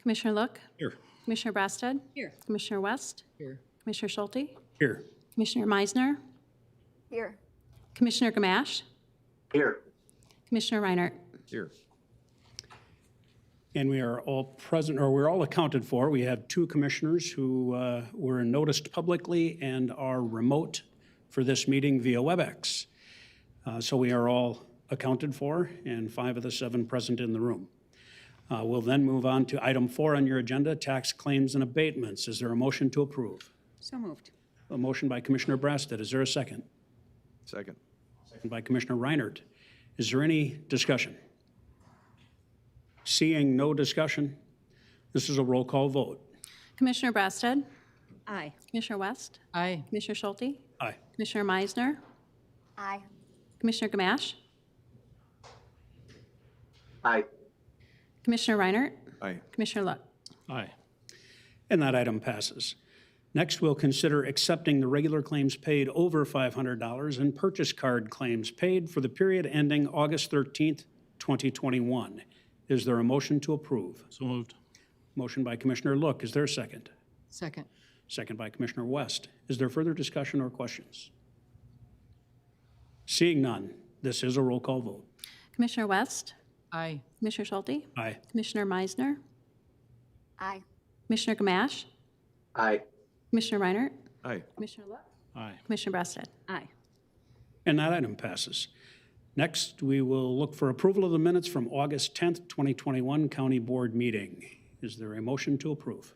Commissioner Look, Here. Commissioner Brasted, Here. Commissioner West, Here. Commissioner Schulte, Here. Commissioner Meisner, Here. Commissioner Gamache, Here. Commissioner Reinert. Here. And we are all present, or we're all accounted for. We have two commissioners who were noticed publicly and are remote for this meeting via WebEx. So we are all accounted for, and 5 of the 7 present in the room. We'll then move on to item 4 on your agenda, tax claims and abatements. Is there a motion to approve? So moved. A motion by Commissioner Brasted. Is there a second? Second. Second by Commissioner Reinert. Is there any discussion? Seeing no discussion, this is a roll call vote. Commissioner Brasted, Aye. Commissioner West, Aye. Commissioner Schulte, Aye. Commissioner Meisner, Aye. Commissioner Gamache, Aye. Commissioner Reinert, Aye. Commissioner Look. Aye. And that item passes. Next, we'll consider accepting the regular claims paid over $500 and purchase card claims paid for the period ending August 13th, 2021. Is there a motion to approve? So moved. Motion by Commissioner Look. Is there a second? Second. Second by Commissioner West. Is there further discussion or questions? Seeing none, this is a roll call vote. Commissioner West, Aye. Commissioner Schulte, Aye. Commissioner Meisner, Aye. Commissioner Gamache, Aye. Commissioner Reinert, Aye. Commissioner Look, Aye. Commissioner Brasted. Aye. And that item passes. Next, we will look for approval of the minutes from August 10th, 2021 County Board meeting. Is there a motion to approve?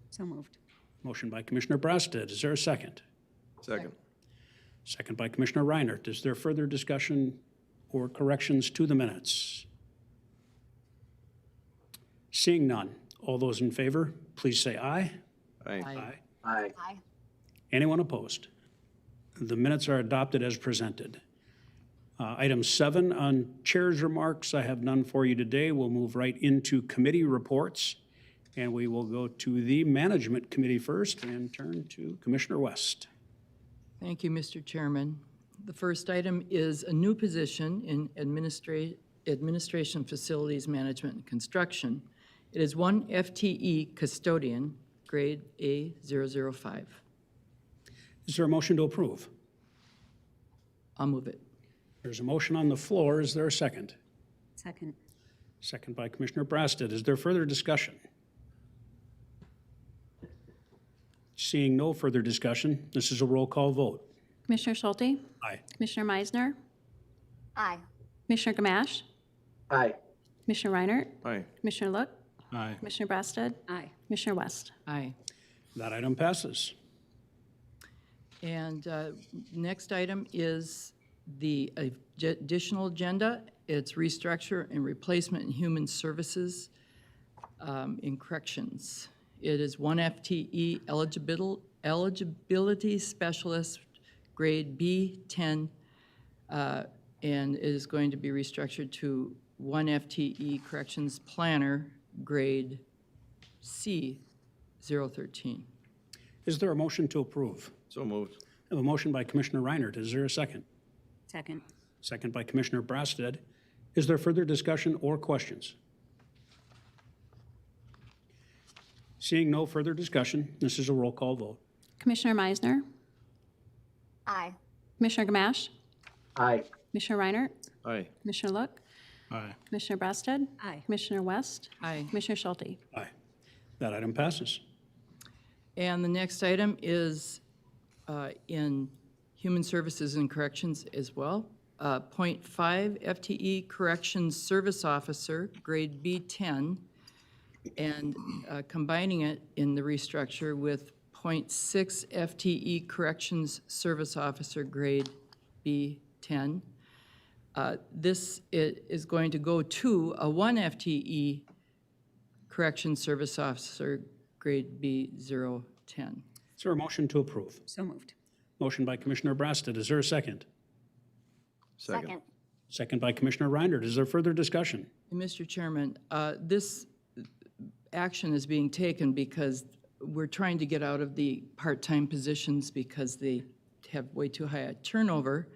So moved. Motion by Commissioner Brasted. Is there a second? Second. Second by Commissioner Reinert. Is there further discussion or corrections to the minutes? Seeing none, all those in favor, please say aye. Aye. Aye. Aye. Aye. Anyone opposed? The minutes are adopted as presented. Item 7 on chair's remarks, I have none for you today. We'll move right into committee reports, and we will go to the Management Committee first and turn to Commissioner West. Thank you, Mr. Chairman. The first item is a new position in Administration, Facilities Management, and Construction. It is 1 FTE custodian, grade A005. Is there a motion to approve? I'll move it. There's a motion on the floor. Is there a second? Second. Second by Commissioner Brasted. Is there further discussion? Seeing no further discussion, this is a roll call vote. Commissioner Schulte, Aye. Commissioner Meisner, Aye. Commissioner Gamache, Aye. Commissioner Reinert, Aye. Commissioner Look, Aye. Commissioner Brasted, Aye. Commissioner West. Aye. That item passes. And next item is the additional agenda. It's restructure and replacement in human services in corrections. It is 1 FTE eligibility specialist, grade B10, and it is going to be restructured to 1 FTE corrections planner, grade C013. Is there a motion to approve? So moved. I have a motion by Commissioner Reinert. Is there a second? Second. Second by Commissioner Brasted. Is there further discussion or questions? Seeing no further discussion, this is a roll call vote. Commissioner Meisner, Aye. Commissioner Gamache, Aye. Commissioner Reinert, Aye. Commissioner Look, Aye. Commissioner Brasted, Aye. Commissioner West, Aye. Commissioner Schulte. Aye. That item passes. And the next item is in Human Services and Corrections as well. 0.5 FTE Corrections Service Officer, grade B10, and combining it in the restructure with 0.6 FTE Corrections Service Officer, grade B10. This is going to go to a 1 FTE Corrections Service Officer, grade B010. Is there a motion to approve? So moved. Motion by Commissioner Brasted. Is there a second? Second. Second by Commissioner Reinert. Is there further discussion? Mr. Chairman, this action is being taken because we're trying to get out of the part-time positions because they have way too high a turnover.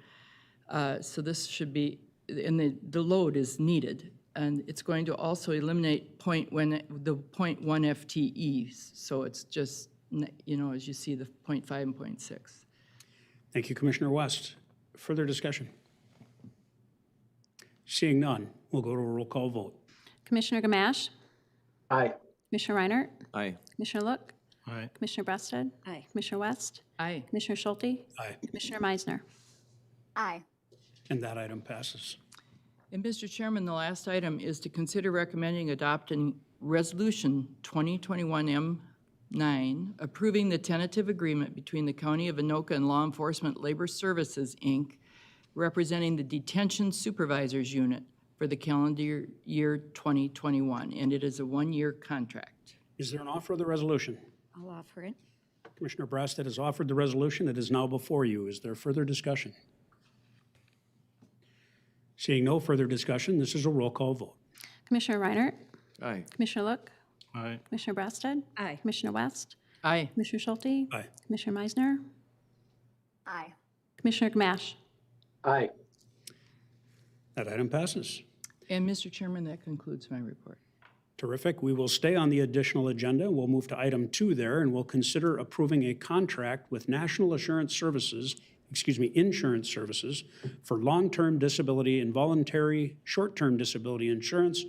So this should be, and the load is needed. And it's going to also eliminate the 0.1 FTEs. So it's just, as you see, the 0.5 and 0.6. Thank you, Commissioner West. Further discussion? Seeing none, we'll go to a roll call vote. Commissioner Gamache, Aye. Commissioner Reinert, Aye. Commissioner Look, Aye. Commissioner Breasted, Aye. Commissioner West, Aye. Commissioner Schulte, Aye. Commissioner Meisner. Aye. And that item passes. And Mr. Chairman, the last item is to consider recommending adopting Resolution 2021-M9, approving the tentative agreement between the County of Anoka and Law Enforcement Labor Services, Inc., representing the Detention Supervisors Unit for the calendar year 2021, and it is a one-year contract. Is there an offer of the resolution? I'll offer it. Commissioner Brasted has offered the resolution. It is now before you. Is there further discussion? Seeing no further discussion, this is a roll call vote. Commissioner Reinert, Aye. Commissioner Look, Aye. Commissioner Breasted, Aye. Commissioner West, Aye. Commissioner Schulte, Aye. Commissioner Meisner, Aye. Commissioner Gamache. Aye. That item passes. And Mr. Chairman, that concludes my report. Terrific. We will stay on the additional agenda. We'll move to item 2 there, and we'll consider approving a contract with National Insurance Services for long-term disability and voluntary short-term disability insurance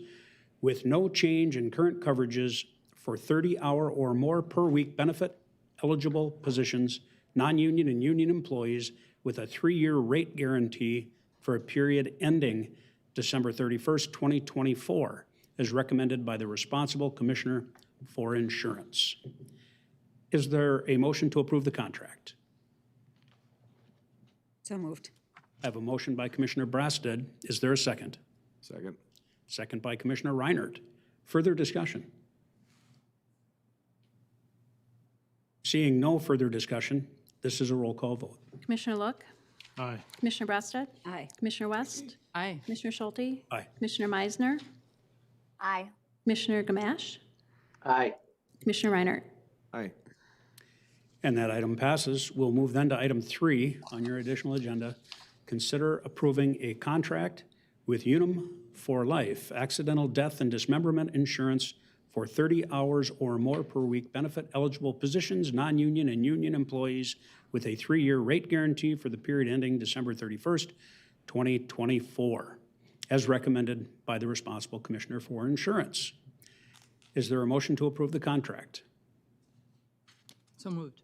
with no change in current coverages for 30-hour or more per week benefit eligible positions, non-union and union employees with a 3-year rate guarantee for a period ending December 31st, 2024, as recommended by the responsible Commissioner for Insurance. Is there a motion to approve the contract? So moved. I have a motion by Commissioner Brasted. Is there a second? Second. Second by Commissioner Reinert. Further discussion? Seeing no further discussion, this is a roll call vote. Commissioner Look, Aye. Commissioner Breasted, Aye. Commissioner West, Aye. Commissioner Schulte, Aye. Commissioner Meisner, Aye. Commissioner Gamache, Aye. Commissioner Reinert. Aye. And that item passes. We'll move then to item 3 on your additional agenda. Consider approving a contract with Unum for Life, accidental death and dismemberment insurance for 30 hours or more per week benefit eligible positions, non-union and union employees with a 3-year rate guarantee for the period ending December 31st, 2024, as recommended by the responsible Commissioner for Insurance. Is there a motion to approve the contract? So moved.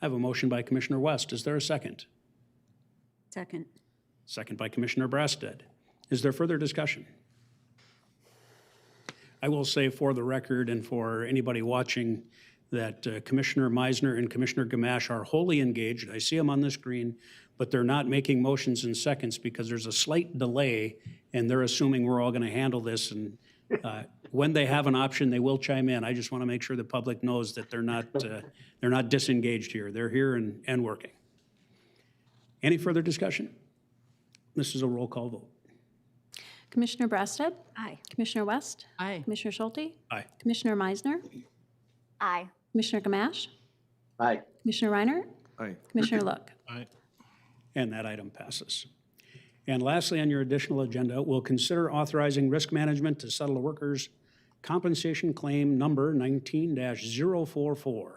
I have a motion by Commissioner West. Is there a second? Second. Second by Commissioner Brasted. Is there further discussion? I will say for the record and for anybody watching that Commissioner Meisner and Commissioner Gamache are wholly engaged. I see them on the screen, but they're not making motions in seconds because there's a slight delay and they're assuming we're all going to handle this. And when they have an option, they will chime in. I just want to make sure the public knows that they're not disengaged here. They're here and working. Any further discussion? This is a roll call vote. Commissioner Breasted, Aye. Commissioner West, Aye. Commissioner Schulte, Aye. Commissioner Meisner, Aye. Commissioner Gamache, Aye. Commissioner Reinert, Aye. Commissioner Look. Aye. And that item passes. And lastly, on your additional agenda, we'll consider authorizing risk management to settle a workers' compensation claim number 19-044.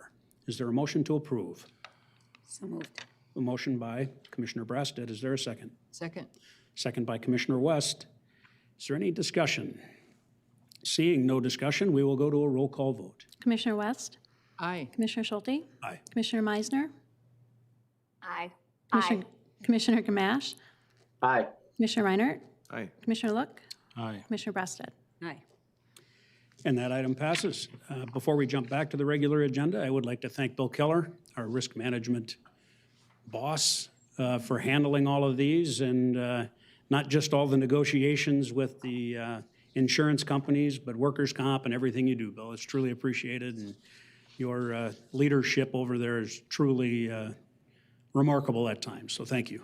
Is there a motion to approve? So moved. A motion by Commissioner Brasted. Is there a second? Second. Second by Commissioner West. Is there any discussion? Seeing no discussion, we will go to a roll call vote. Commissioner West, Aye. Commissioner Schulte, Aye. Commissioner Meisner, Aye. Commissioner Gamache, Aye. Commissioner Reinert, Aye. Commissioner Look, Aye. Commissioner Breasted. Aye. And that item passes. Before we jump back to the regular agenda, I would like to thank Bill Keller, our risk management boss, for handling all of these and not just all the negotiations with the insurance companies, but workers' comp and everything you do, Bill. It's truly appreciated, and your leadership over there is truly remarkable at times, so thank you.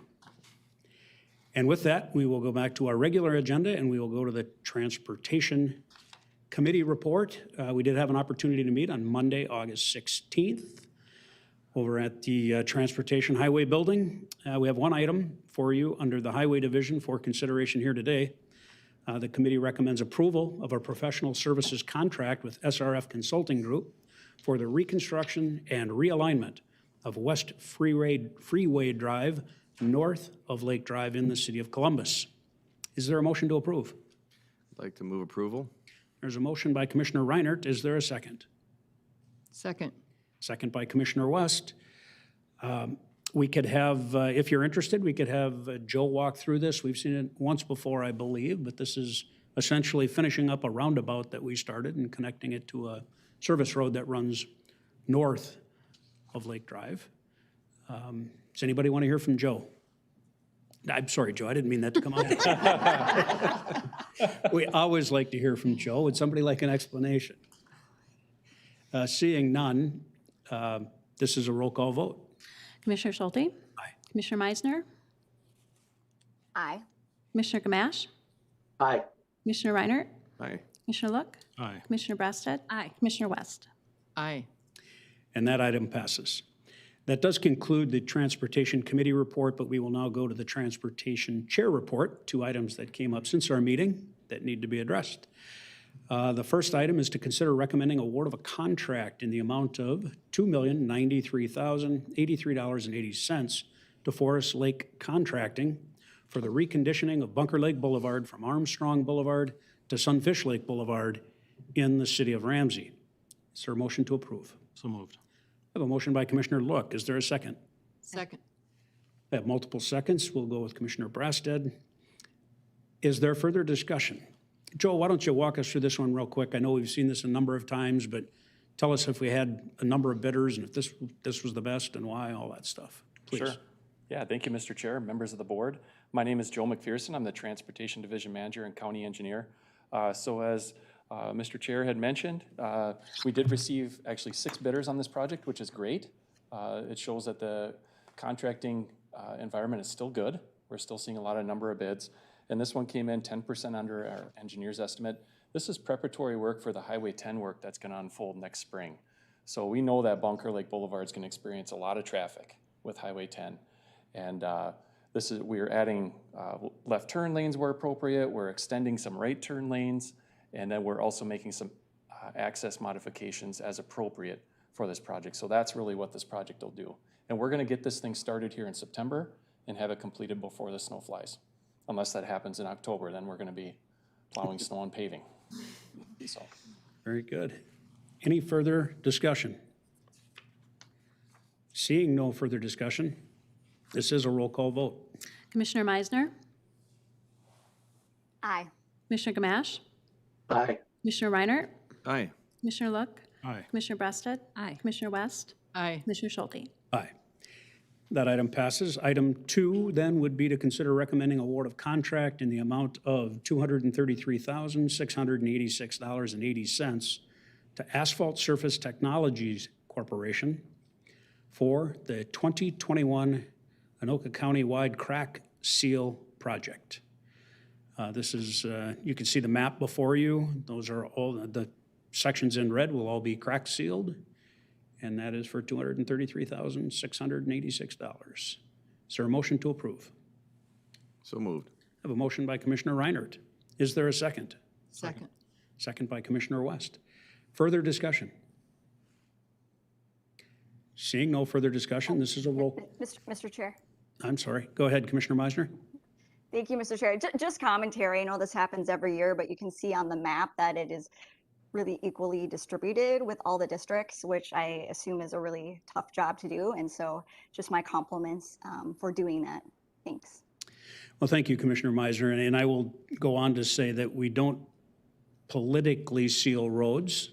And with that, we will go back to our regular agenda, and we will go to the Transportation Committee report. We did have an opportunity to meet on Monday, August 16th, over at the Transportation Highway Building. We have one item for you under the Highway Division for consideration here today. The committee recommends approval of a professional services contract with SRF Consulting Group for the reconstruction and realignment of West Freeway Drive north of Lake Drive in the city of Columbus. Is there a motion to approve? I'd like to move approval. There's a motion by Commissioner Reinert. Is there a second? Second. Second by Commissioner West. We could have, if you're interested, we could have Joe walk through this. We've seen it once before, I believe, but this is essentially finishing up a roundabout that we started and connecting it to a service road that runs north of Lake Drive. Does anybody want to hear from Joe? I'm sorry, Joe, I didn't mean that to come out. We always like to hear from Joe. Would somebody like an explanation? Seeing none, this is a roll call vote. Commissioner Schulte? Aye. Commissioner Meisner? Aye. Commissioner Gamache? Aye. Commissioner Reinert? Aye. Commissioner Look? Aye. Commissioner Brassad? Aye. Commissioner West? Aye. And that item passes. That does conclude the Transportation Committee report, but we will now go to the Transportation Chair report, 2 items that came up since our meeting that need to be addressed. The first item is to consider recommending award of a contract in the amount of $2,093,083.80 to Forest Lake Contracting for the reconditioning of Bunker Lake Boulevard from Armstrong Boulevard to Sunfish Lake Boulevard in the city of Ramsey. Is there a motion to approve? So moved. I have a motion by Commissioner Look. Is there a second? Second. I have multiple seconds. We'll go with Commissioner Brassad. Is there further discussion? Joe, why don't you walk us through this one real quick? I know we've seen this a number of times, but tell us if we had a number of bidders and if this was the best and why, all that stuff. Please. Sure. Yeah, thank you, Mr. Chair, members of the board. My name is Joe McPherson. I'm the Transportation Division Manager and County Engineer. So as Mr. Chair had mentioned, we did receive actually 6 bidders on this project, which is great. It shows that the contracting environment is still good. We're still seeing a lot of number of bids. And this one came in 10% under our engineer's estimate. This is preparatory work for the Highway 10 work that's gonna unfold next spring. So we know that Bunker Lake Boulevard is gonna experience a lot of traffic with Highway 10. And we're adding left turn lanes where appropriate, we're extending some right turn lanes, and then we're also making some access modifications as appropriate for this project. So that's really what this project will do. And we're gonna get this thing started here in September and have it completed before the snow flies. Unless that happens in October, then we're gonna be plowing snow and paving. So, Very good. Any further discussion? Seeing no further discussion, this is a roll call vote. Commissioner Meisner? Aye. Commissioner Gamache? Aye. Commissioner Reinert? Aye. Commissioner Look? Aye. Commissioner Brassad? Aye. Commissioner West? Aye. Commissioner Schulte? Aye. That item passes. Item 2 then would be to consider recommending award of contract in the amount of $233,686.80 to Asphalt Surface Technologies Corporation for the 2021 Anoka County-wide crack seal project. This is, you can see the map before you. Those are all, the sections in red will all be crack sealed, and that is for $233,686. Is there a motion to approve? So moved. I have a motion by Commissioner Reinert. Is there a second? Second. Second by Commissioner West. Further discussion? Seeing no further discussion, this is a roll. Mr. Chair. I'm sorry. Go ahead, Commissioner Meisner. Thank you, Mr. Chair. Just commentary. I know this happens every year, but you can see on the map that it is really equally distributed with all the districts, which I assume is a really tough job to do. And so just my compliments for doing that. Thanks. Well, thank you, Commissioner Meisner. And I will go on to say that we don't politically seal roads,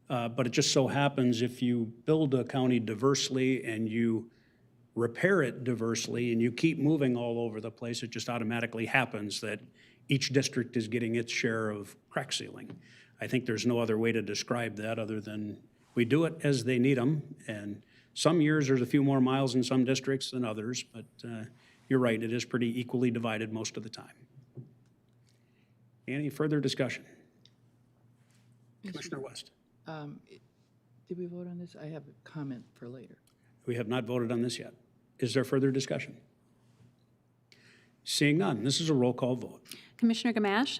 but it just so happens if you build a county diversely and you repair it diversely and you keep moving all over the place, it just automatically happens that each district is getting its share of crack sealing. I think there's no other way to describe that other than we do it as they need them. And some years there's a few more miles in some districts than others, but you're right, it is pretty equally divided most of the time. Any further discussion? Commissioner West. Did we vote on this? I have a comment for later. We have not voted on this yet. Is there further discussion? Seeing none, this is a roll call vote. Commissioner Gamache?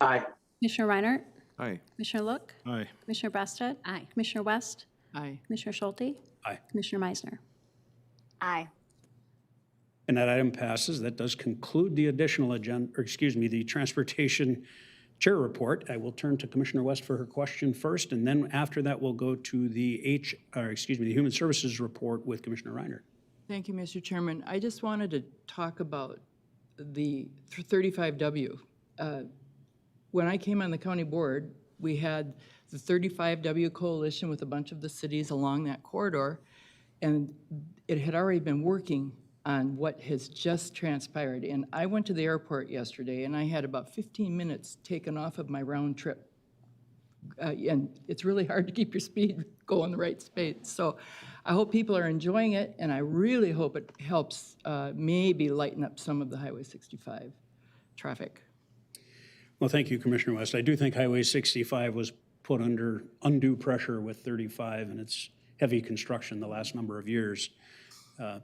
Aye. Commissioner Reinert, Aye. Commissioner Look, Aye. Commissioner Breasted. Aye. Commissioner West, Aye. Commissioner Schulte, Aye. Commissioner Meisner. Aye. And that item passes. That does conclude the additional agenda, or excuse me, the Transportation Chair Report. I will turn to Commissioner West for her question first, and then after that, we'll go to the the Human Services Report with Commissioner Reiner. Thank you, Mr. Chairman. I just wanted to talk about the 35W. When I came on the county board, we had the 35W coalition with a bunch of the cities along that corridor, and it had already been working on what has just transpired. And I went to the airport yesterday, and I had about 15 minutes taken off of my round trip. And it's really hard to keep your speed going the right speed. So I hope people are enjoying it, and I really hope it helps maybe lighten up some of the Highway 65 traffic. Well, thank you, Commissioner West. I do think Highway 65 was put under undue pressure with 35 and its heavy construction the last number of years.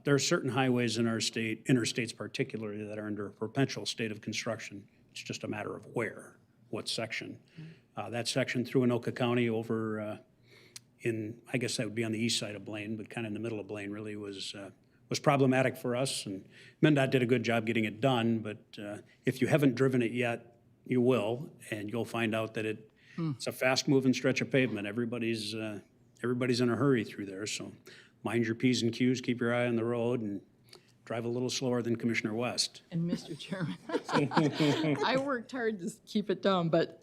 There are certain highways in our state, interstates particularly, that are under a perpetual state of construction. It's just a matter of where, what section. That section through Anoka County over I guess that would be on the east side of Blaine, but kind of in the middle of Blaine really was problematic for us. And MnDOT did a good job getting it done, but if you haven't driven it yet, you will, and you'll find out that it's a fast-moving stretch of pavement. Everybody's in a hurry through there, so mind your P's and Q's, keep your eye on the road, and drive a little slower than Commissioner West. And Mr. Chairman, I worked hard to keep it down, but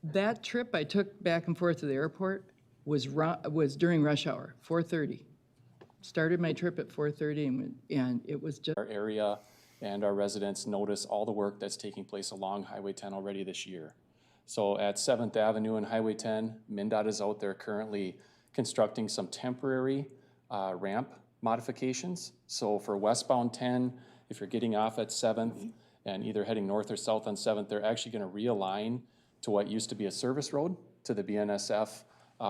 that trip I took back and forth to the airport was during rush hour, 4:30. Started my trip at 4:30, and it was just. Our area and our residents notice all the work that's taking place along Highway 10 already this year. So at 7th Avenue and Highway 10, MnDOT is out there currently constructing some temporary ramp modifications. So for westbound 10, if you're getting off at 7th and either heading north or south on 7th, they're actually going to realign to what used to be a service road to the BNSF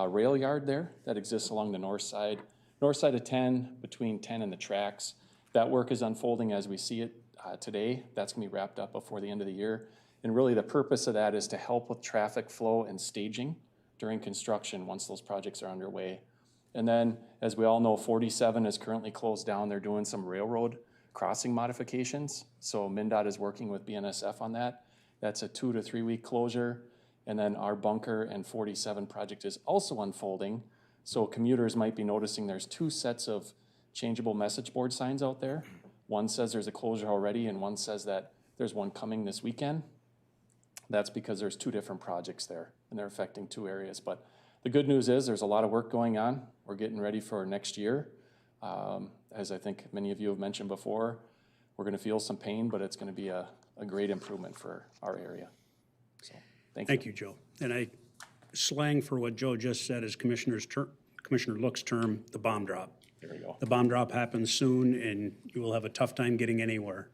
rail yard there that exists along the north side of 10, between 10 and the tracks. That work is unfolding as we see it today. That's going to be wrapped up before the end of the year. And really the purpose of that is to help with traffic flow and staging during construction once those projects are underway. And then, as we all know, 47 is currently closed down. They're doing some railroad crossing modifications. So MnDOT is working with BNSF on that. That's a 2 to 3 week closure. And then our bunker and 47 project is also unfolding. So commuters might be noticing there's 2 sets of changeable message board signs out there. One says there's a closure already, and one says that there's one coming this weekend. That's because there's 2 different projects there, and they're affecting 2 areas. But the good news is there's a lot of work going on. We're getting ready for next year. As I think many of you have mentioned before, we're going to feel some pain, but it's going to be a great improvement for our area. So, Thank you, Joe. And slang for what Joe just said is Commissioner Look's term, the bomb drop. There we go. The bomb drop happens soon, and you will have a tough time getting anywhere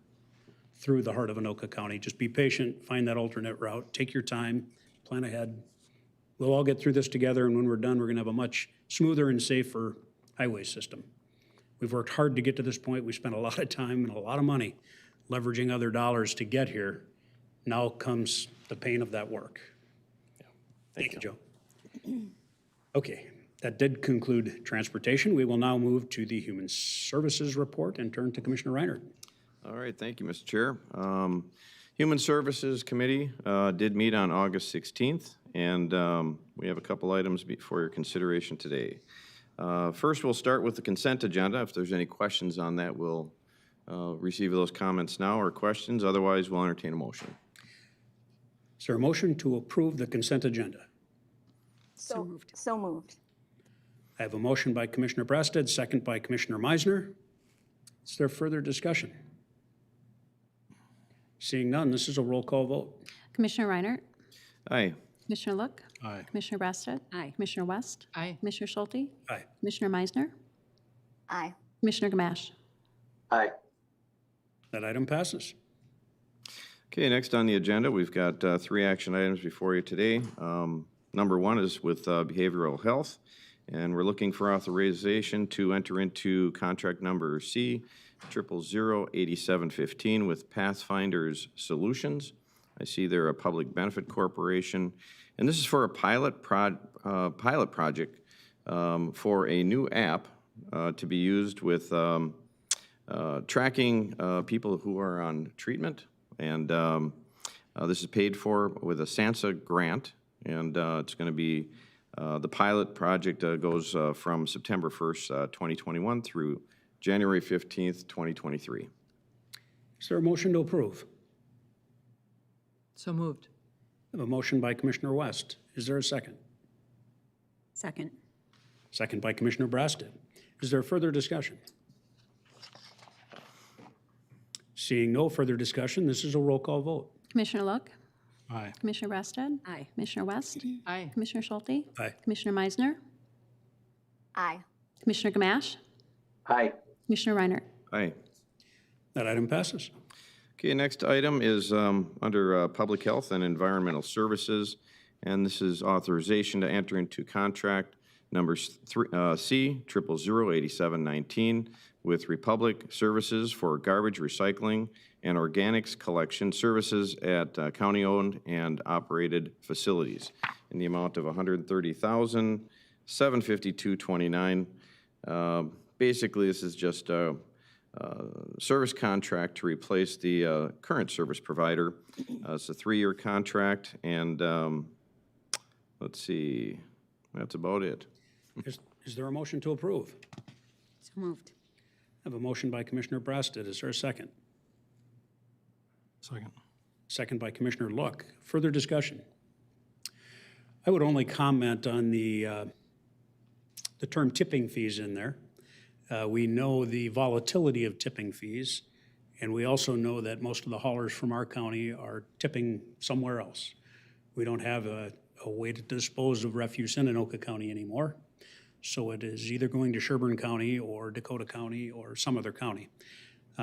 through the heart of Anoka County. Just be patient, find that alternate route, take your time, plan ahead. We'll all get through this together, and when we're done, we're gonna have a much smoother and safer highway system. We've worked hard to get to this point. We spent a lot of time and a lot of money leveraging other dollars to get here. Now comes the pain of that work. Thank you, Joe. Okay, that did conclude transportation. We will now move to the Human Services Report and turn to Commissioner Reiner. All right, thank you, Mr. Chair. Human Services Committee did meet on August 16th, and we have a couple items for your consideration today. First, we'll start with the consent agenda. If there's any questions on that, we'll receive those comments now or questions. Otherwise, we'll entertain a motion. Is there a motion to approve the consent agenda? So moved. I have a motion by Commissioner Breasted, second by Commissioner Meisner. Is there further discussion? Seeing none, this is a roll call vote. Commissioner Reinert, Aye. Commissioner Look, Aye. Commissioner Breasted. Aye. Commissioner West, Aye. Commissioner Schulte, Aye. Commissioner Meisner, Aye. Commissioner Gamache. Aye. That item passes. Okay, next on the agenda, we've got 3 action items before you today. Number 1 is with behavioral health, and we're looking for authorization to enter into contract number C/0008715 with Pathfinders Solutions. I see they're a public benefit corporation, and this is for a pilot project for a new app to be used with tracking people who are on treatment. And this is paid for with a SANSA grant, and it's going to be, the pilot project goes from September 1st, 2021 through January 15th, 2023. Is there a motion to approve? So moved. I have a motion by Commissioner West. Is there a second? Second. Second by Commissioner Brasted. Is there further discussion? Seeing no further discussion, this is a roll call vote. Commissioner Look. Aye. Commissioner Brasted. Aye. Commissioner West. Aye. Commissioner Schulte. Aye. Commissioner Meisner. Aye. Commissioner Gamache. Aye. Commissioner Reinert. Aye. That item passes. Okay, next item is under Public Health and Environmental Services, and this is authorization to enter into contract number C/0008719 with Republic Services for garbage recycling and organics collection services at county-owned and operated facilities in the amount of $130,752.29. Basically, this is just a service contract to replace the current service provider. It's a 3-year contract, and let's see, that's about it. Is there a motion to approve? So moved. I have a motion by Commissioner Brasted. Is there a second? Second. Second by Commissioner Look. Further discussion? I would only comment on the term tipping fees in there. We know the volatility of tipping fees, and we also know that most of the haulers from our county are tipping somewhere else. We don't have a way to dispose of refuse in Anoka County anymore, so it is either going to Sherburne County or Dakota County or some other county.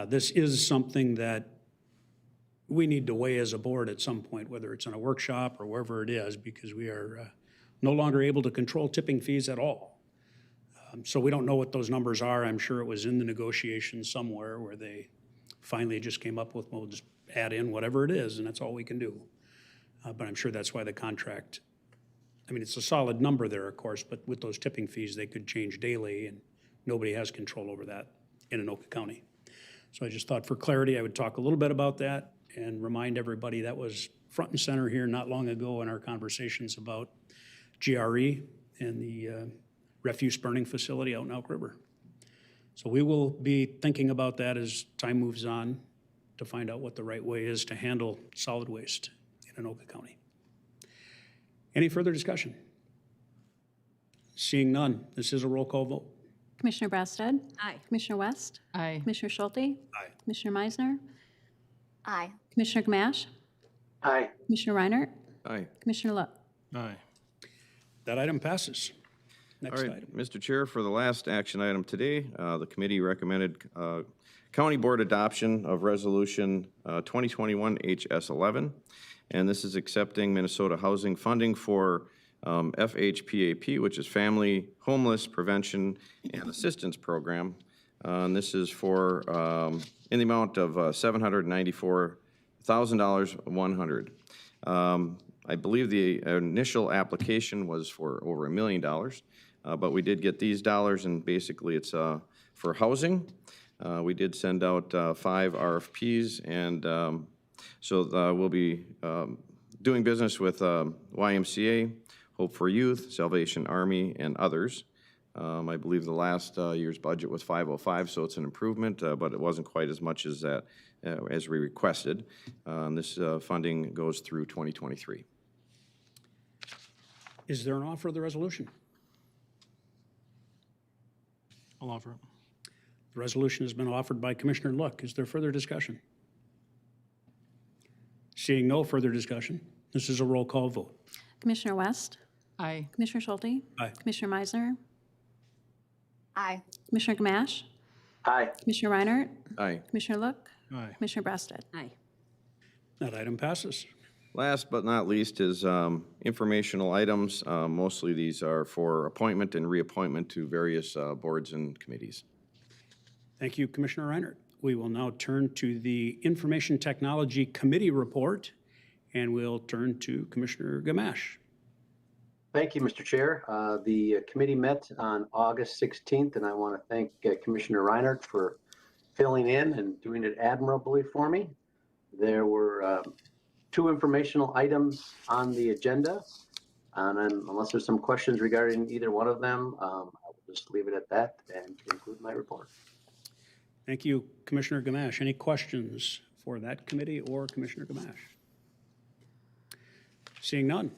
This is something that we need to weigh as a board at some point, whether it's in a workshop or wherever it is, because we are no longer able to control tipping fees at all. So we don't know what those numbers are. I'm sure it was in the negotiations somewhere where they finally just came up with, we'll just add in whatever it is, and that's all we can do. But I'm sure that's why the contract, I mean, it's a solid number there, of course, but with those tipping fees, they could change daily, and nobody has control over that in Anoka County. So I just thought for clarity, I would talk a little bit about that and remind everybody that was front and center here not long ago in our conversations about GRE and the refuse burning facility out in Elk River. So we will be thinking about that as time moves on to find out what the right way is to handle solid waste in Anoka County. Any further discussion? Seeing none, this is a roll call vote. Commissioner Brasted. Aye. Commissioner West. Aye. Commissioner Schulte. Aye. Commissioner Meisner. Aye. Commissioner Gamache. Aye. Commissioner Reinert. Aye. Commissioner Look. Aye. That item passes. All Next right, item. Mr. Chair, for the last action item today, the committee recommended county board adoption of resolution 2021 HS11, and this is accepting Minnesota housing funding for FHPAP, which is Family Homeless Prevention and Assistance Program. And this is for in the amount of $794,100. I believe the initial application was for over $1 million. But we did get these dollars, and basically it's for housing. We did send out 5 RFPs, and so we'll be doing business with YMCA, Hope for Youth, Salvation Army, and others. I believe the last year's budget was 505, so it's an improvement, but it wasn't quite as much as that as we requested. This funding goes through 2023. Is there an offer of the resolution? I'll offer it. The resolution has been offered by Commissioner Look. Is there further discussion? Seeing no further discussion, this is a roll call vote. Commissioner West. Aye. Commissioner Schulte. Aye. Commissioner Meisner. Aye. Commissioner Gamache. Aye. Commissioner Reinert. Aye. Commissioner Look. Aye. Commissioner Brasted. Aye. That item passes. Last but not least is informational items. Mostly these are for appointment and reappointment to various boards and committees. Thank you, Commissioner Reinert. We will now turn to the Information Technology Committee report, And we'll turn to Commissioner Gamache. Thank you, Mr. Chair. The committee met on August 16th, and I want to thank Commissioner Reinhardt for filling in and doing it admirably for me. There were 2 informational items on the agenda, and then unless there's some questions regarding either one of them, I will just leave it at that and conclude my report. Thank you, Commissioner Gamache. Any questions for that committee or Commissioner Gamache? Seeing none,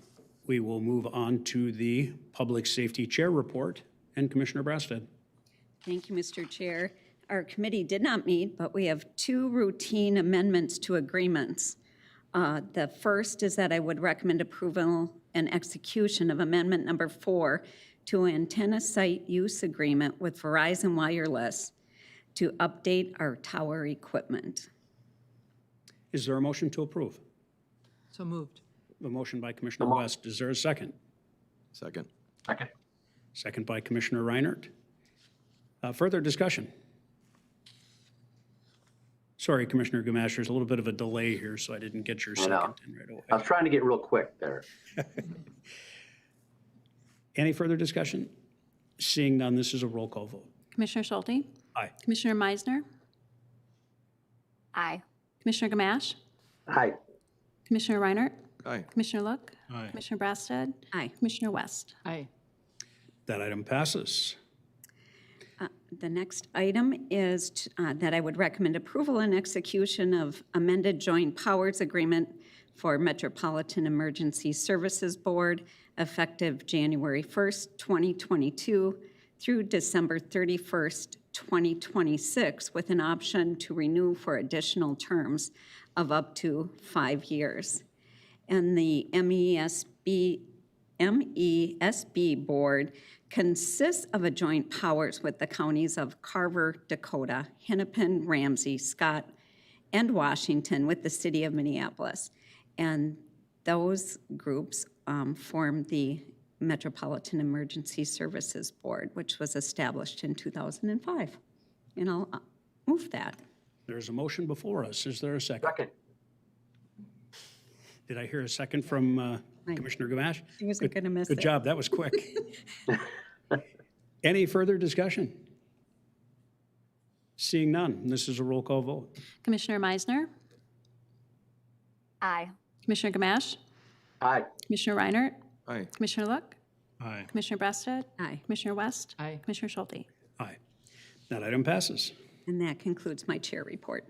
we will move on to the Public Safety Chair report and Commissioner Brasted. Thank you, Mr. Chair. Our committee did not meet, but we have 2 routine amendments to agreements. The first is that I would recommend approval and execution of Amendment Number 4 to Antenna Site Use Agreement with Verizon Wireless to update our tower equipment. Is there a motion to approve? So moved. A motion by Commissioner West. Is there a second? Second. Second. Second by Commissioner Reinhardt. Further discussion? Sorry, Commissioner Gamache, there's a little bit of a delay here, so I didn't get your I know. second in right away. I was trying to get real quick there. Any further discussion? Seeing none, this is a roll call vote. Commissioner Schulte? Aye. Commissioner Meisner? Aye. Commissioner Gamache? Aye. Commissioner Reinhardt? Aye. Commissioner Look? Aye. Commissioner Brasted? Aye. Commissioner West? Aye. That item passes. The next item is that I would recommend approval and execution of amended joint powers agreement for Metropolitan Emergency Services Board effective January 1st, 2022 through December 31st, 2026, with an option to renew for additional terms of up to 5 years. And the MESB Board consists of a joint powers with the counties of Carver, Dakota, Hennepin, Ramsey, Scott, and Washington with the city of Minneapolis. And those groups form the Metropolitan Emergency Services Board, which was established in 2005. And I'll move that. There's a motion before us. Is there a second? Second. Did I hear a second from Commissioner Gamache? I wasn't going to miss it. Good job, that was quick. Any further discussion? Seeing none, this is a roll call vote. Commissioner Meisner? Aye. Commissioner Gamache? Aye. Commissioner Reinhardt? Aye. Commissioner Look? Aye. Commissioner Brasted? Aye. Commissioner West? Aye. Commissioner Schulte? Aye. That item passes. And that concludes my chair report.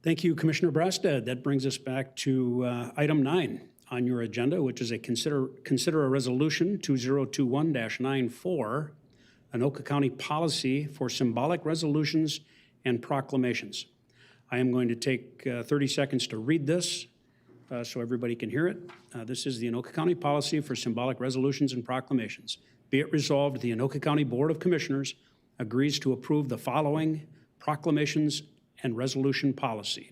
Thank you, Commissioner Brasted. That brings us back to item 9 on your agenda, which is a consider a resolution 2021-94, Anoka County policy for symbolic resolutions and proclamations. I am going to take 30 seconds to read this so everybody can hear it. This is the Anoka County policy for symbolic resolutions and proclamations. Be it resolved, the Anoka County Board of Commissioners agrees to approve the following proclamations and resolution policy.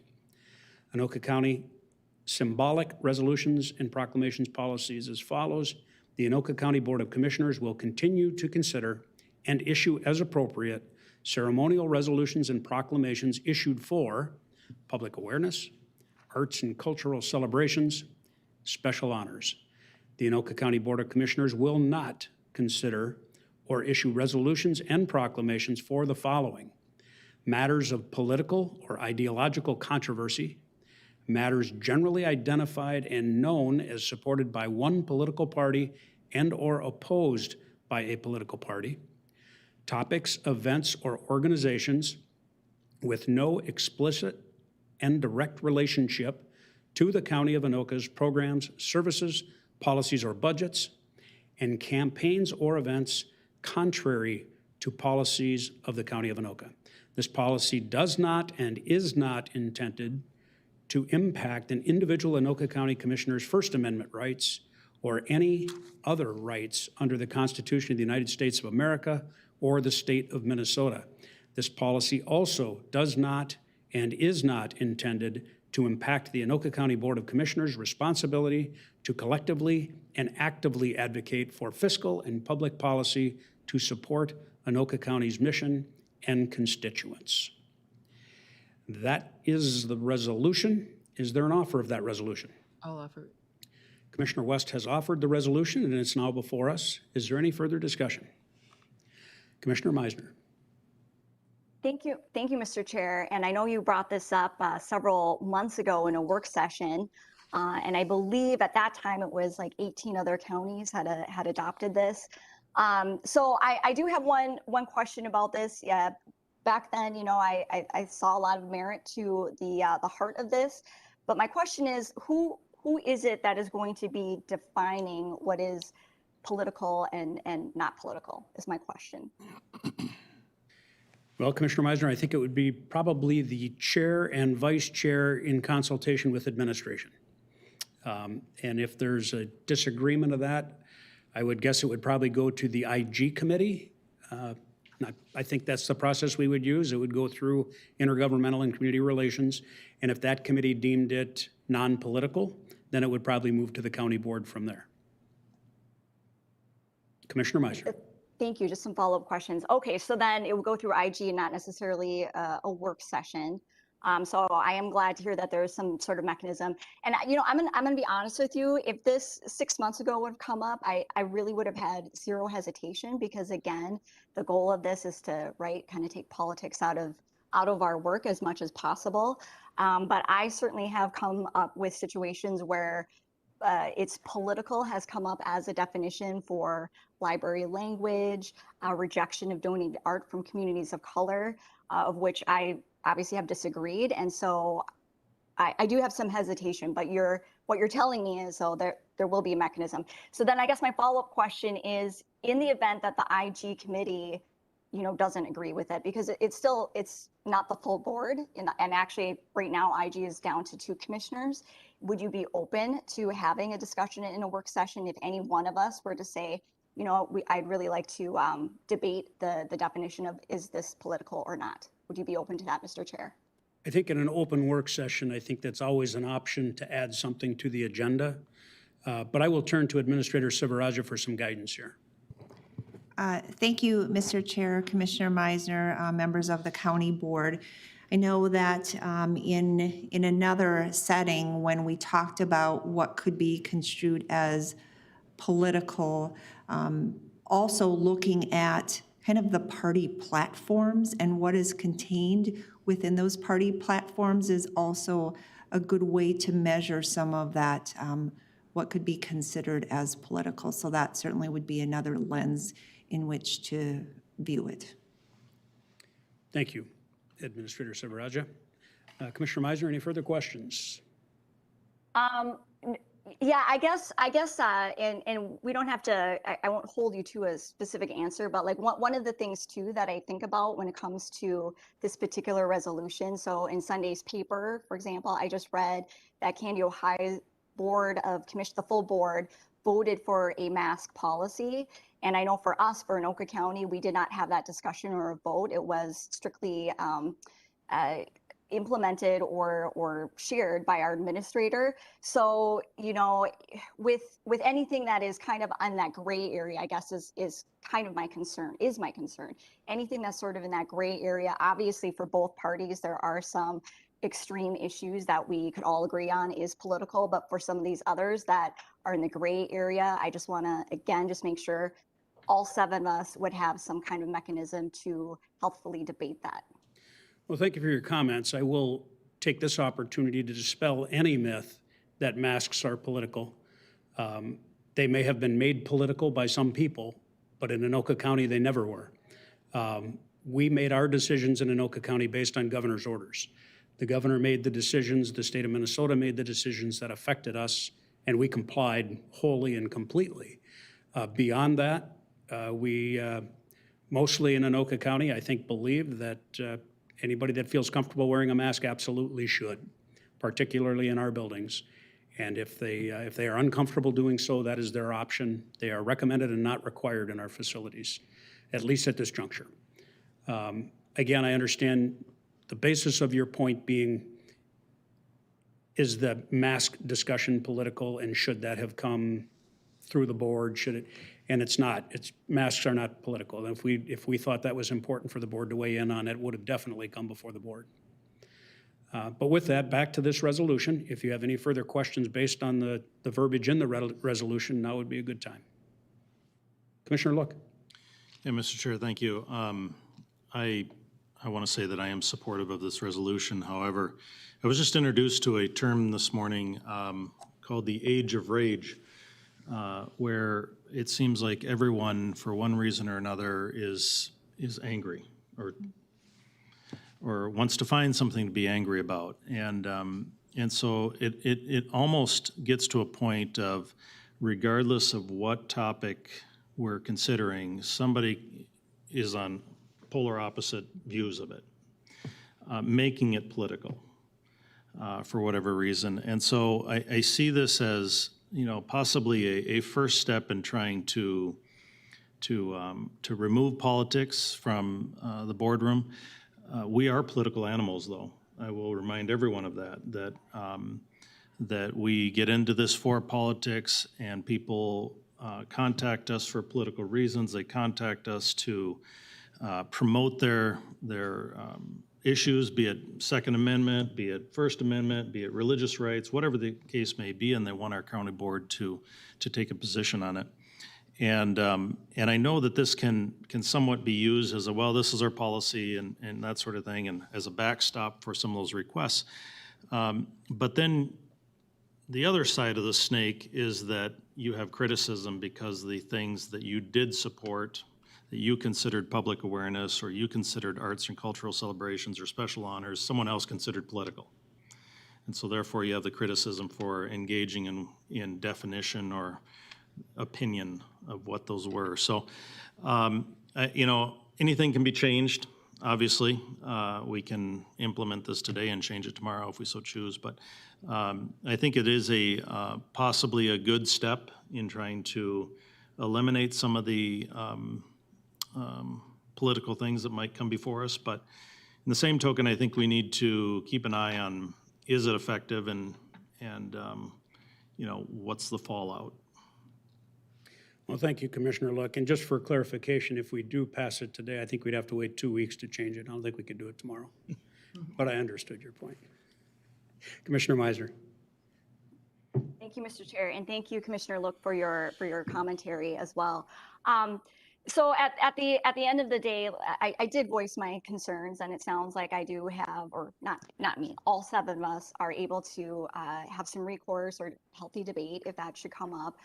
Anoka County symbolic resolutions and proclamations policies as follows. The Anoka County Board of Commissioners will continue to consider and issue as appropriate ceremonial resolutions and proclamations issued for public awareness, arts and cultural celebrations, special honors. The Anoka County Board of Commissioners will not consider or issue resolutions and proclamations for the following: matters of political or ideological controversy, matters generally identified and known as supported by one political party and or opposed by a political party, topics, events, or organizations with no explicit and direct relationship to the County of Anoka's programs, services, policies, or budgets, and campaigns or events contrary to policies of the County of Anoka. This policy does not and is not intended to impact an individual Anoka County Commissioner's First Amendment rights or any other rights under the Constitution of the United States of America or the state of Minnesota. This policy also does not and is not intended to impact the Anoka County Board of Commissioners' responsibility to collectively and actively advocate for fiscal and public policy to support Anoka County's mission and constituents. That is the resolution. Is there an offer of that resolution? I'll offer it. Commissioner West has offered the resolution, and it's now before us. Is there any further discussion? Commissioner Meisner. Thank you, Mr. Chair. And I know you brought this up several months ago in a work session. And I believe at that time it was like 18 other counties had adopted this. So I do have one question about this. Yeah, back then, you know, I saw a lot of merit to the heart of this. But my question is, who is it that is going to be defining what is political and not political? Is my question. Well, Commissioner Meisner, I think it would be probably the chair and vice chair in consultation with administration. And if there's a disagreement of that, I would guess it would probably go to the IG committee. I think that's the process we would use. It would go through intergovernmental and community relations. And if that committee deemed it non-political, then it would probably move to the county board from there. Commissioner Meisner. Thank you. Just some follow-up questions. Okay, so then it would go through IG and not necessarily a work session. So I am glad to hear that there is some sort of mechanism. And you know, I'm gonna be honest with you. If this 6 months ago would have come up, I really would have had zero hesitation, because again, the goal of this is to kind of take politics out of our work as much as possible. But I certainly have come up with situations where it's political has come up as a definition for library language, rejection of donated art from communities of color, of which I obviously have disagreed. And so I do have some hesitation, but what you're telling me is, so there will be a mechanism. So then I guess my follow-up question is, in the event that the IG committee, you know, doesn't agree with it, because it's not the full board, and actually right now IG is down to 2 commissioners. Would you be open to having a discussion in a work session if any one of us were to say, you know, I'd really like to debate the definition of, is this political or not? Would you be open to that, Mr. Chair? I think in an open work session, I think that's always an option to add something to the agenda. But I will turn to Administrator Sivaraja for some guidance here. Thank you, Mr. Chair, Commissioner Meisner, members of the County Board. I know that in another setting, when we talked about what could be construed as political, also looking at kind of the party platforms and what is contained within those party platforms is also a good way to measure some of that, what could be considered as political. So that certainly would be another lens in which to view it. Thank you, Administrator Sivaraja. Commissioner Meisner, any further questions? Yeah, I guess, and we don't have to, I won't hold you to a specific answer, but like one of the things too that I think about when it comes to this particular resolution. So in Sunday's paper, for example, I just read that Candy Ohio Board of Commission, the full board, voted for a mask policy. And I know for us, for Anoka County, we did not have that discussion or a vote. It was strictly implemented or shared by our administrator. So, you know, with anything that is kind of on that gray area, I guess is kind of my concern. Anything that's sort of in that gray area, obviously for both parties, there are some extreme issues that we could all agree on is political, but for some of these others that are in the gray area, I just want to, again, just make sure all 7 of us would have some kind of mechanism to helpfully debate that. Well, thank you for your comments. I will take this opportunity to dispel any myth that masks are political. They may have been made political by some people, but in Anoka County, they never were. We made our decisions in Anoka County based on governor's orders. The governor made the decisions, the state of Minnesota made the decisions that affected us, and we complied wholly and completely. Beyond that, we mostly in Anoka County, I think, believe that anybody that feels comfortable wearing a mask absolutely should, particularly in our buildings. And if they are uncomfortable doing so, that is their option. They are recommended and not required in our facilities, at least at this juncture. Again, I understand the basis of your point being, is the mask discussion political, and should that have come through the board? Should it? And it's not. Masks are not political. And if we thought that was important for the board to weigh in on, it would have definitely come before the board. But with that, back to this resolution. If you have any further questions based on the verbiage in the resolution, now would be a good time. Commissioner Look. Yeah, Mr. Chair, thank you. I want to say that I am supportive of this resolution. However, I was just introduced to a term this morning called the age of rage, where it seems like everyone, for one reason or another, is angry or wants to find something to be angry about. And so it almost gets to a point of, regardless of what topic we're considering, somebody is on polar opposite views of it, making it political for whatever reason. And so I see this as, possibly a first step in trying to remove politics from the boardroom. We are political animals, though. I will remind everyone of that we get into this for politics, and people contact us for political reasons. They contact us to promote their issues, be it Second Amendment, be it First Amendment, be it religious rights, whatever the case may be, and they want our county board to take a position on it. And I know that this can somewhat be used as this is our policy and that sort of thing, and as a backstop for some of those requests. But then the other side of the snake is that you have criticism because the things that you did support, that you considered public awareness, or you considered arts and cultural celebrations or special honors, someone else considered political. And so therefore you have the criticism for engaging in definition or opinion of what those were. So, anything can be changed. Obviously, we can implement this today and change it tomorrow if we so choose. But I think it is possibly a good step in trying to eliminate some of the political things that might come before us. But in the same token, I think we need to keep an eye on, is it effective, and what's the fallout? Well, thank you, Commissioner Look. And just for clarification, if we do pass it today, I think we'd have to wait 2 weeks to change it. I don't think we could do it tomorrow. But I understood your point. Commissioner Meisner. Thank you, Mr. Chair, and thank you, Commissioner Look, for your commentary as well. So at the end of the day, I did voice my concerns, and it sounds like I do have, or not me, all 7 of us are able to have some recourse or healthy debate if that should come up.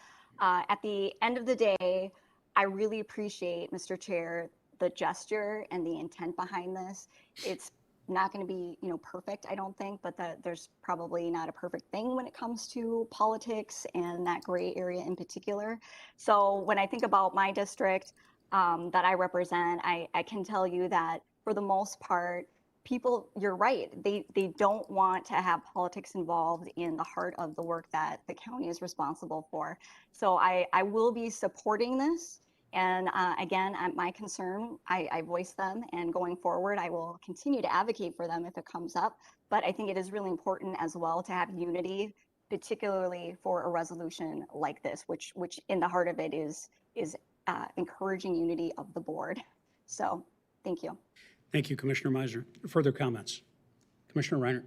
At the end of the day, I really appreciate, Mr. Chair, the gesture and the intent behind this. It's not going to be, perfect, I don't think, but there's probably not a perfect thing when it comes to politics and that gray area in particular. So when I think about my district that I represent, I can tell you that for the most part, people, you're right, they don't want to have politics involved in the heart of the work that the county is responsible for. So I will be supporting this. And again, my concern, I voice them, and going forward, I will continue to advocate for them if it comes up. But I think it is really important as well to have unity, particularly for a resolution like this, which in the heart of it is encouraging unity of the board. So thank you. Thank you, Commissioner Meisner. Further comments? Commissioner Reiner.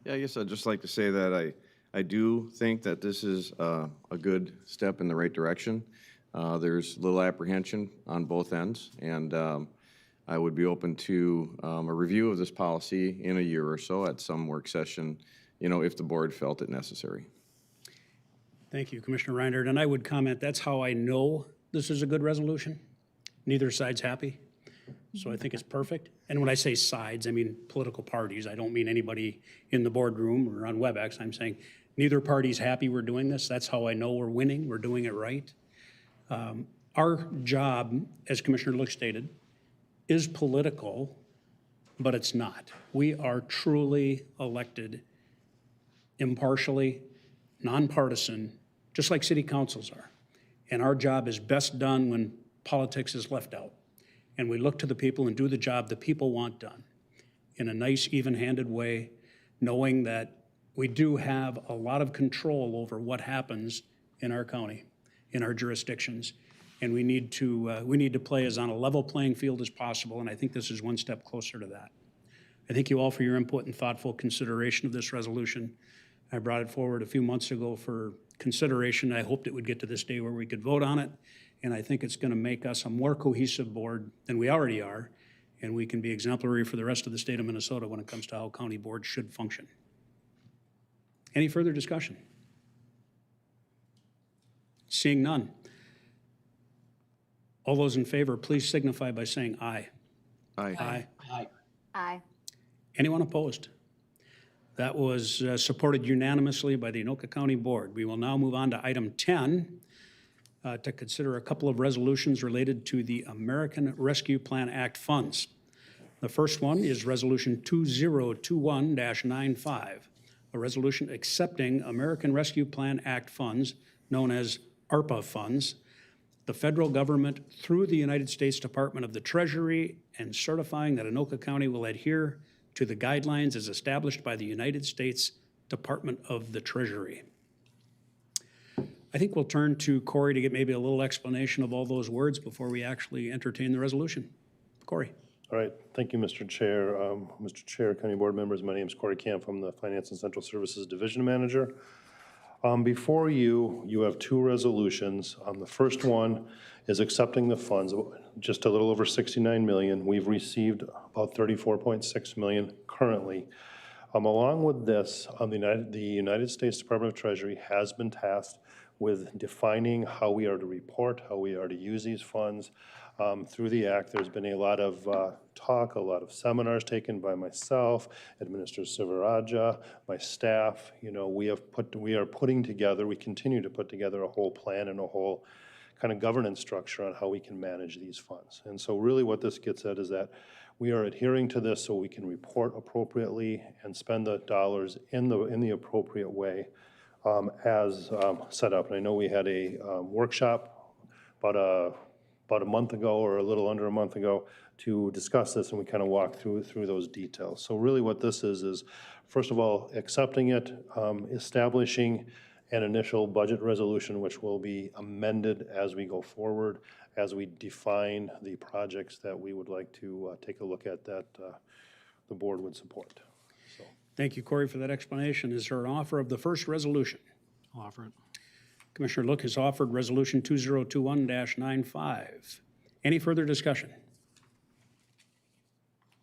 Yeah, I guess I'd just like to say that I do think that this is a good step in the right direction. There's little apprehension on both ends, and I would be open to a review of this policy in a year or so at some work session, if the board felt it necessary. Thank you, Commissioner Reinhardt. And I would comment, that's how I know this is a good resolution. Neither side's happy. So I think it's perfect. And when I say sides, I mean political parties. I don't mean anybody in the boardroom or on WebEx. I'm saying neither party's happy we're doing this. That's how I know we're winning. We're doing it right. Our job, as Commissioner Look stated, is political, but it's not. We are truly elected impartially, nonpartisan, just like city councils are. And our job is best done when politics is left out. And we look to the people and do the job the people want done in a nice, even-handed way, knowing that we do have a lot of control over what happens in our county, in our jurisdictions. And we need to play as on a level playing field as possible, and I think this is one step closer to that. I thank you all for your input and thoughtful consideration of this resolution. I brought it forward a few months ago for consideration. I hoped it would get to this day where we could vote on it, and I think it's going to make us a more cohesive board than we already are, and we can be exemplary for the rest of the state of Minnesota when it comes to how county boards should function. Any further discussion? Seeing none. All those in favor, please signify by saying aye. Aye. Aye. Aye. Anyone opposed? That was supported unanimously by the Anoka County Board. We will now move on to item 10 to consider a couple of resolutions related to the American Rescue Plan Act funds. The first one is Resolution 2021-95, a resolution accepting American Rescue Plan Act funds, known as ARPA funds, the federal government through the United States Department of the Treasury, and certifying that Anoka County will adhere to the guidelines as established by the United States Department of the Treasury. I think we'll turn to Corey to get maybe a little explanation of all those words before we actually entertain the resolution. Corey. All right, thank you, Mr. Chair. Mr. Chair, County Board members, my name is Corey Camp. I'm the Finance and Central Services Division Manager. Before you, you have two resolutions. The first one is accepting the funds, just a little over 69 million. We've received about 34.6 million currently. Along with this, the United States Department of Treasury has been tasked with defining how we are to report, how we are to use these funds. Through the Act, there's been a lot of talk, a lot of seminars taken by myself, Administrator Sivaraja, my staff. You know, we are putting together, we continue to put together a whole plan and a whole kind of governance structure on how we can manage these funds. And so really what this gets at is that we are adhering to this so we can report appropriately and spend the dollars in the appropriate way as set up. And I know we had a workshop about a month ago or a little under a month ago to discuss this, and we kind of walked through those details. So really what this is first of all, accepting it, establishing an initial budget resolution, which will be amended as we go forward, as we define the projects that we would like to take a look at that the board would support. So. Thank you, Corey, for that explanation. Is there an offer of the first resolution? I'll offer it. Commissioner Look has offered Resolution 2021-95. Any further discussion?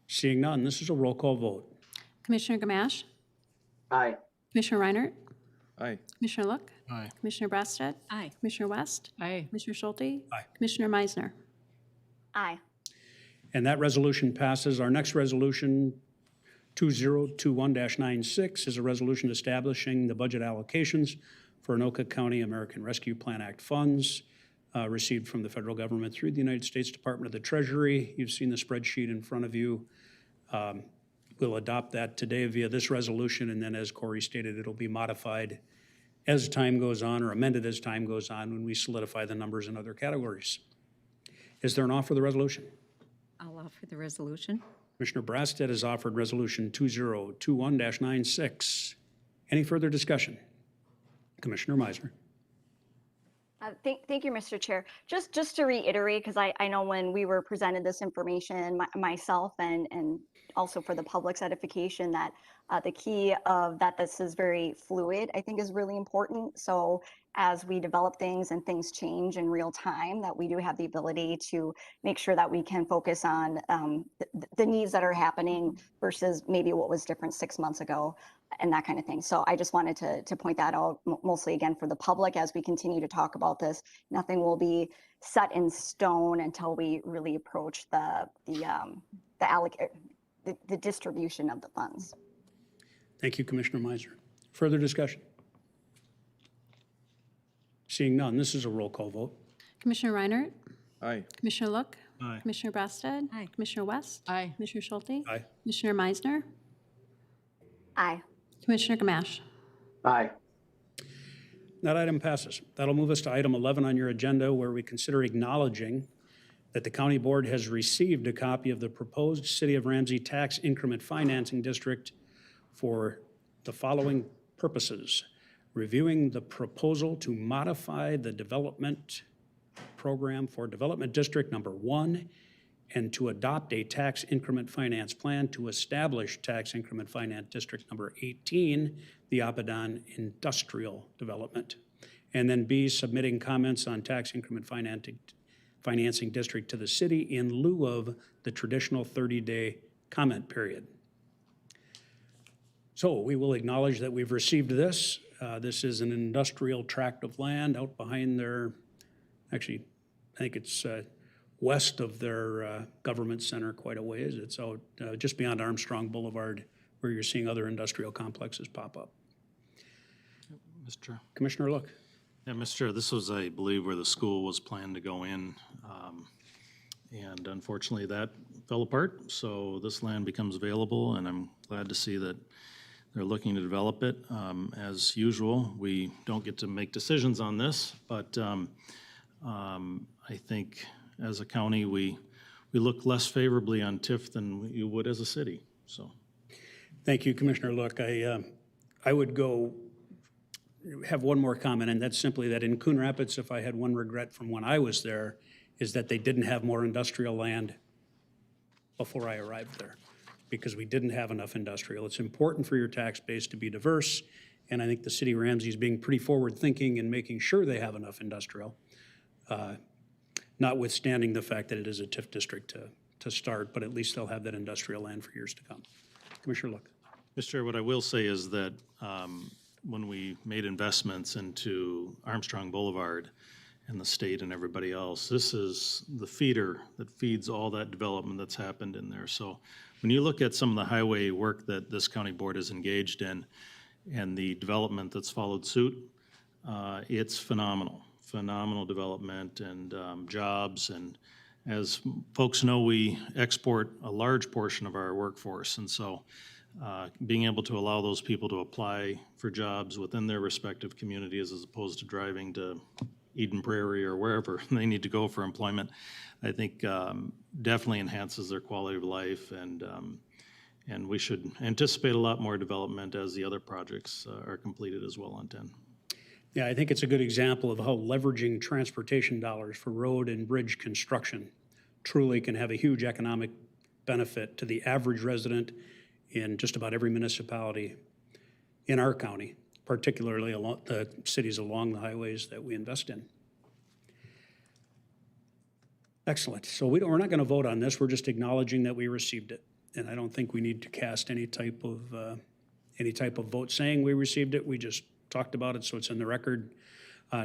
Seeing none, this is a roll call vote. Commissioner Gamache? Aye. Commissioner Reinert? Aye. Commissioner Look? Aye. Commissioner Brassad? Aye. Commissioner West? Aye. Commissioner Schulte? Aye. Commissioner Meisner? Aye. And that resolution passes. Our next resolution, 2021-96, is a resolution establishing the budget allocations for Anoka County American Rescue Plan Act funds received from the federal government through the United States Department of the Treasury. You've seen the spreadsheet in front of you. We'll adopt that today via this resolution, and then as Corey stated, it'll be modified as time goes on or amended as time goes on when we solidify the numbers in other categories. Is there an offer of the resolution? I'll offer the resolution. Commissioner Brassad has offered Resolution 2021-96. Any further discussion? Commissioner Meisner. Thank you, Mr. Chair. Just to reiterate, because I know when we were presented this information, myself and also for the public's edification, that the key of that this is very fluid, I think is really important. So as we develop things and things change in real time, that we do have the ability to make sure that we can focus on the needs that are happening versus maybe what was different 6 months ago and that kind of thing. So I just wanted to point that out, mostly again for the public as we continue to talk about this. Nothing will be set in stone until we really approach the distribution of the funds. Thank you, Commissioner Meisner. Further discussion? Seeing none, this is a roll call vote. Commissioner Reinert? Aye. Commissioner Look? Aye. Commissioner Brassad? Aye. Commissioner West? Aye. Commissioner Schulte? Aye. Commissioner Meisner? Aye. Commissioner Gamache? Aye. That item passes. That'll move us to item 11 on your agenda, where we consider acknowledging that the county board has received a copy of the proposed City of Ramsey Tax Increment Financing District for the following purposes: reviewing the proposal to modify the development program for Development District Number 1 and to adopt a tax increment finance plan to establish tax increment finance district number 18, the Abadan Industrial Development. And then B, submitting comments on tax increment financing district to the city in lieu of the traditional 30-day comment period. So we will acknowledge that we've received this. This is an industrial tract of land out behind their, actually, I think it's west of their government center quite a ways. It's out just beyond Armstrong Boulevard, where you're seeing other industrial complexes pop up. Mr. Chair. Commissioner Look. Yeah, Mr. Chair, this was, I believe, where the school was planned to go in. And unfortunately, that fell apart. So this land becomes available, and I'm glad to see that they're looking to develop it. As usual, we don't get to make decisions on this, but I think as a county, we look less favorably on TIF than you would as a city, so. Thank you, Commissioner Look. I would go have one more comment, and that's simply that in Coon Rapids, if I had one regret from when I was there, is that they didn't have more industrial land before I arrived there, because we didn't have enough industrial. It's important for your tax base to be diverse, and I think the city of Ramsey is being pretty forward-thinking and making sure they have enough industrial, notwithstanding the fact that it is a TIF district to start, but at least they'll have that industrial land for years to come. Commissioner Look. Mr. Chair, what I will say is that when we made investments into Armstrong Boulevard and the state and everybody else, this is the feeder that feeds all that development that's happened in there. So when you look at some of the highway work that this county board is engaged in and the development that's followed suit, it's phenomenal development and jobs. And as folks know, we export a large portion of our workforce. And so being able to allow those people to apply for jobs within their respective communities as opposed to driving to Eden Prairie or wherever they need to go for employment, I think definitely enhances their quality of life, and we should anticipate a lot more development as the other projects are completed as well on 10. Yeah, I think it's a good example of how leveraging transportation dollars for road and bridge construction truly can have a huge economic benefit to the average resident in just about every municipality in our county, particularly along the cities along the highways that we invest in. Excellent. So we're not going to vote on this. We're just acknowledging that we received it. And I don't think we need to cast any type of vote saying we received it. We just talked about it, so it's in the record.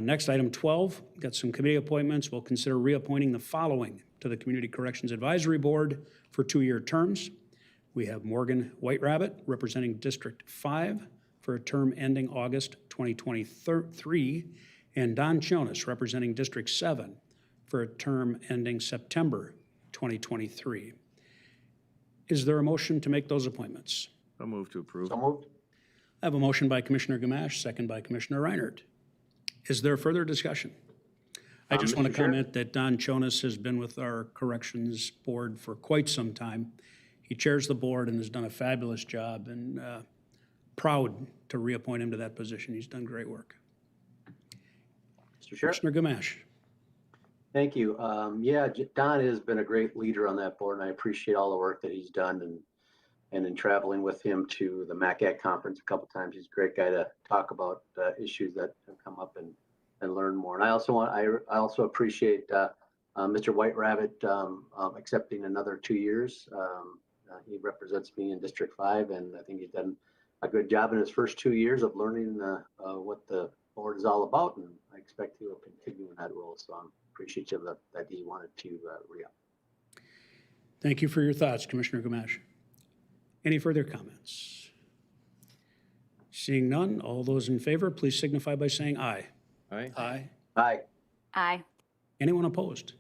Next, item 12, got some committee appointments. We'll consider reappointing the following to the Community Corrections Advisory Board for 2-year terms. We have Morgan Whiterabbit, representing District 5 for a term ending August 2023, and Don Chonis, representing District 7 for a term ending September 2023. Is there a motion to make those appointments? I'll move to approve. So moved. I have a motion by Commissioner Gamache, second by Commissioner Reinert. Is there further discussion? I just want to Mr. Chair? comment that Don Chonis has been with our Corrections Board for quite some time. He chairs the board and has done a fabulous job, and proud to reappoint him to that position. He's done great work. Mr. Chair? Commissioner Gamache. Thank you. Yeah, Don has been a great leader on that board, and I appreciate all the work that he's done, and in traveling with him to the MACAC conference a couple times. He's a great guy to talk about issues that have come up and learn more. And I also appreciate Mr. Whiterabbit accepting another 2 years. He represents me in District 5, and I think he's done a good job in his first 2 years of learning what the board is all about, and I expect he will continue in that role. So I'm appreciative that he wanted to re-up. Thank you for your thoughts, Commissioner Gamache. Any further comments? Seeing none, all those in favor, please signify by saying aye. Aye. Aye. Aye. Aye. Anyone opposed?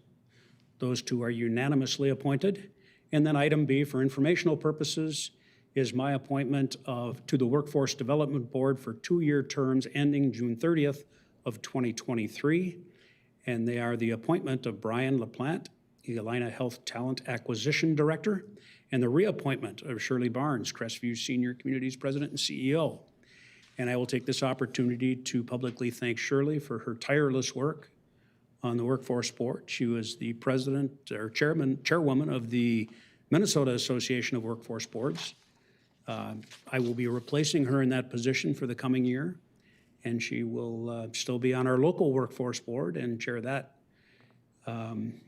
Those two are unanimously appointed. And then item B, for informational purposes, is my appointment to the Workforce Development Board for 2-year terms ending June 30th of 2023. And they are the appointment of Brian LaPlante, the Elina Health Talent Acquisition Director, and the reappointment of Shirley Barnes, Crestview Senior Communities President and CEO. And I will take this opportunity to publicly thank Shirley for her tireless work on the workforce board. She was the president or chairwoman of the Minnesota Association of Workforce Boards. I will be replacing her in that position for the coming year, and she will still be on our local workforce board and chair that in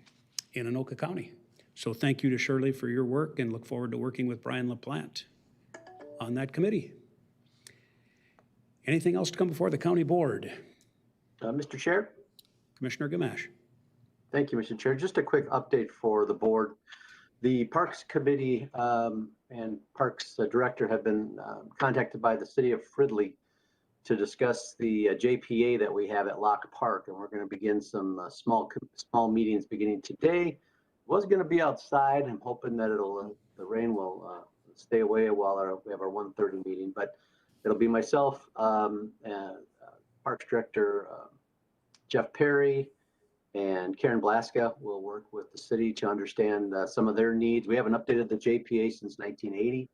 Anoka County. So thank you to Shirley for your work, and look forward to working with Brian LaPlante on that committee. Anything else to come before the county board? Mr. Chair? Commissioner Gamache. Thank you, Mr. Chair. Just a quick update for the board. The Parks Committee and Parks Director have been contacted by the city of Fridley to discuss the JPA that we have at Lock Park, and we're going to begin some small meetings beginning today. It was going to be outside. I'm hoping that the rain will stay away while we have our 1:30 meeting, but it'll be myself, Parks Director Jeff Perry, and Karen Blaska will work with the city to understand some of their needs. We haven't updated the JPA since 1980,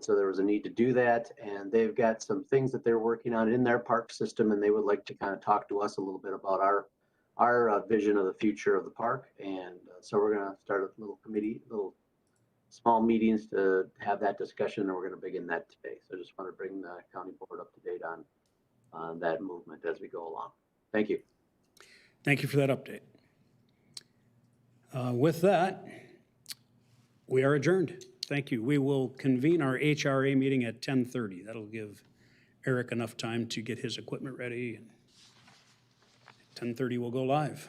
so there was a need to do that. And they've got some things that they're working on in their park system, and they would like to kind of talk to us a little bit about our vision of the future of the park. And so we're going to start a little small meetings to have that discussion, and we're going to begin that today. So I just want to bring the county board up to date on that movement as we go along. Thank you. Thank you for that update. With that, we are adjourned. Thank you. We will convene our HRA meeting at 10:30. That'll give Eric enough time to get his equipment ready. 10:30 we'll go live.